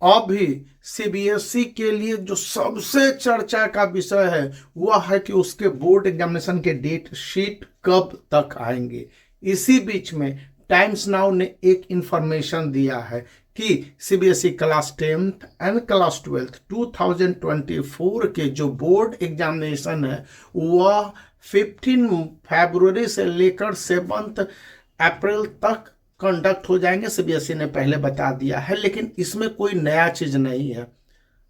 अभी सीबीएसई के लिए जो सबसे चर्चा का विषय है वह है कि उसके बोर्ड एग्जामिनेशन के डेट शीट कब तक आएंगे। इसी बीच में टाइम्स नाउ ने एक इंफॉर्मेशन दिया है कि CBSE class 10th and class 12th 2024 के जो बोर्ड एग्जामिनेशन है वह 15 फरवरी से लेकर 7 अप्रैल तक कंडक्ट हो जाएंगे। सीबीएसई ने पहले बता दिया है, लेकिन इसमें कोई नया चीज नहीं है।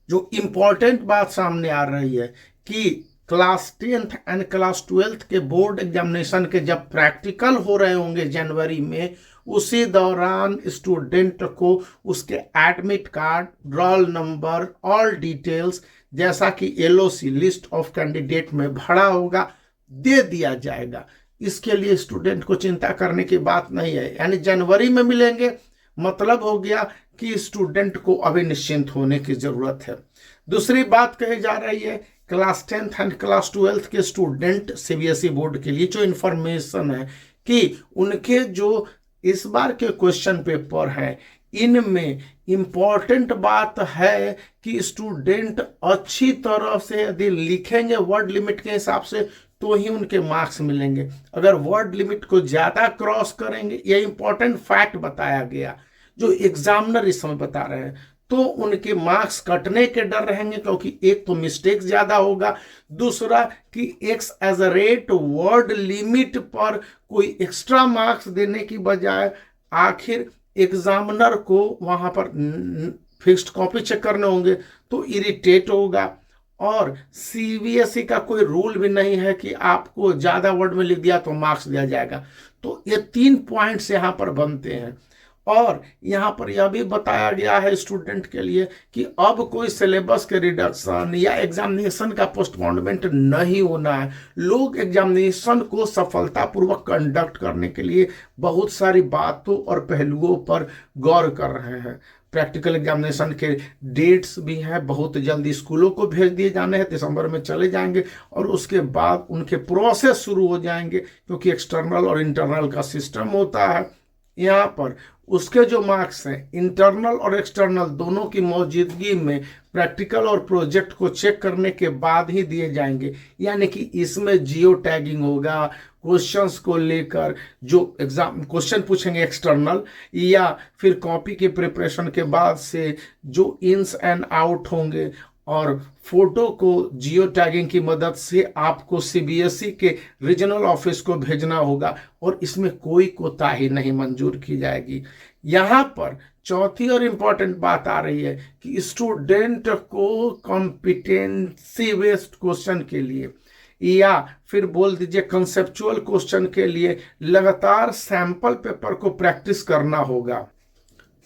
जो इंपॉर्टेंट बात सामने आ रही है कि class 10th and class 12th के बोर्ड एग्जामिनेशन के जब प्रैक्टिकल हो रहे होंगे जनवरी में, उसी दौरान स्टूडेंट को उसके admit card, roll number, all details जैसा कि एलओसी लिस्ट ऑफ कैंडिडेट में भरा होगा दे दिया जाएगा। इसके लिए स्टूडेंट को चिंता करने की बात नहीं है, यानी जनवरी में मिलेंगे। मतलब हो गया कि स्टूडेंट को अभी निश्चिंत होने की जरूरत है। दूसरी बात कही जा रही है class 10th and class 12th के स्टूडेंट सीबीएसई बोर्ड के लिए जो इंफॉर्मेशन है कि उनके जो इस बार के क्वेश्चन पेपर हैं इनमें इंपॉर्टेंट बात है कि स्टूडेंट अच्छी तरह से यदि लिखेंगे वर्ड लिमिट के हिसाब से तो ही उनके मार्क्स मिलेंगे। अगर वर्ड लिमिट को ज्यादा क्रॉस करेंगे, यह इंपॉर्टेंट फैक्ट बताया गया जो एग्जामिनर इस समय बता रहे हैं, तो उनके मार्क्स कटने के डर रहेंगे, क्योंकि एक तो मिस्टेक ज्यादा होगा, दूसरा कि x as a rate word limit पर कोई एक्स्ट्रा मार्क्स देने की बजाय आखिर एग्जामिनर को वहां पर फिक्स्ड कॉपी चेक करने होंगे तो इरिटेट होगा। और सीबीएसई का कोई रूल भी नहीं है कि आपको ज्यादा वर्ड में लिख दिया तो मार्क्स दिया जाएगा। तो ये 3 पॉइंट्स यहाँ पर बनते हैं। और यहाँ पर यह भी बताया गया है स्टूडेंट के लिए कि अब कोई सिलेबस के रिडक्शन या एग्जामिनेशन का पोस्टपोनमेंट नहीं होना है। लोग एग्जामिनेशन को सफलतापूर्वक कंडक्ट करने के लिए बहुत सारी बातों और पहलुओं पर गौर कर रहे हैं। प्रैक्टिकल एग्जामिनेशन के डेट्स भी हैं, बहुत जल्दी स्कूलों को भेज दिए जाने हैं, दिसंबर में चले जाएंगे और उसके बाद उनके प्रोसेस शुरू हो जाएंगे, क्योंकि एक्सटर्नल और इंटरनल का सिस्टम होता है। यहाँ पर उसके जो मार्क्स हैं इंटरनल और एक्सटर्नल दोनों की मौजूदगी में प्रैक्टिकल और प्रोजेक्ट को चेक करने के बाद ही दिए जाएंगे। यानी कि इसमें जियो टैगिंग होगा, क्वेश्चंस को लेकर जो एग्जाम क्वेश्चन पूछेंगे एक्सटर्नल, या फिर कॉपी की प्रिपरेशन के बाद से जो इन्स एंड आउट होंगे, और फोटो को जियो टैगिंग की मदद से आपको सीबीएसई के रीजनल ऑफिस को भेजना होगा और इसमें कोई कोताही नहीं मंजूर की जाएगी। यहाँ पर चौथी और इम्पॉर्टेंट बात आ रही है कि स्टूडेंट को कॉम्पिटेंसी बेस्ड क्वेश्चन के लिए या फिर बोल दीजिए कंसेप्चुअल क्वेश्चन के लिए लगातार सैंपल पेपर को प्रैक्टिस करना होगा।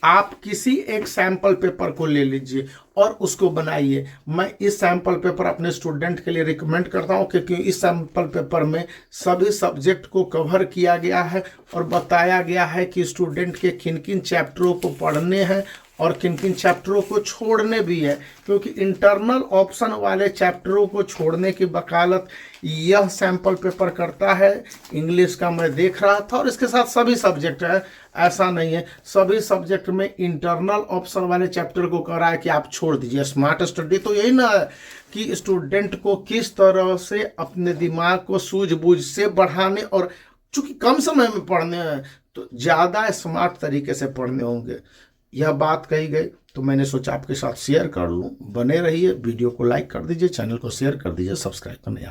आप किसी एक सैंपल पेपर को ले लीजिए और उसको बनाइए। मैं इस सैंपल पेपर अपने स्टूडेंट के लिए रिकमेंड करता हूं, क्योंकि इस सैंपल पेपर में सभी सब्जेक्ट को कवर किया गया है और बताया गया है कि स्टूडेंट के किन किन चैप्टरों को पढ़ने हैं और किन किन चैप्टरों को छोड़ने भी है, क्योंकि इंटरनल ऑप्शन वाले चैप्टरों को छोड़ने की वकालत यह सैंपल पेपर करता है। इंग्लिश का मैं देख रहा था और इसके साथ सभी सब्जेक्ट है, ऐसा नहीं है, सभी सब्जेक्ट में इंटरनल ऑप्शन वाले चैप्टर को कह रहा है कि आप छोड़ दीजिए। स्मार्ट स्टडी तो यही ना है कि स्टूडेंट को किस तरह से अपने दिमाग को सूझबूझ से बढ़ाने, और चूंकि कम समय में पढ़ने हैं तो ज्यादा स्मार्ट तरीके से पढ़ने होंगे। यह बात कही गई तो मैंने सोचा आपके साथ शेयर कर लूं। बने रहिए, वीडियो को लाइक कर दीजिए, चैनल को शेयर कर दीजिए, सब्सक्राइब करने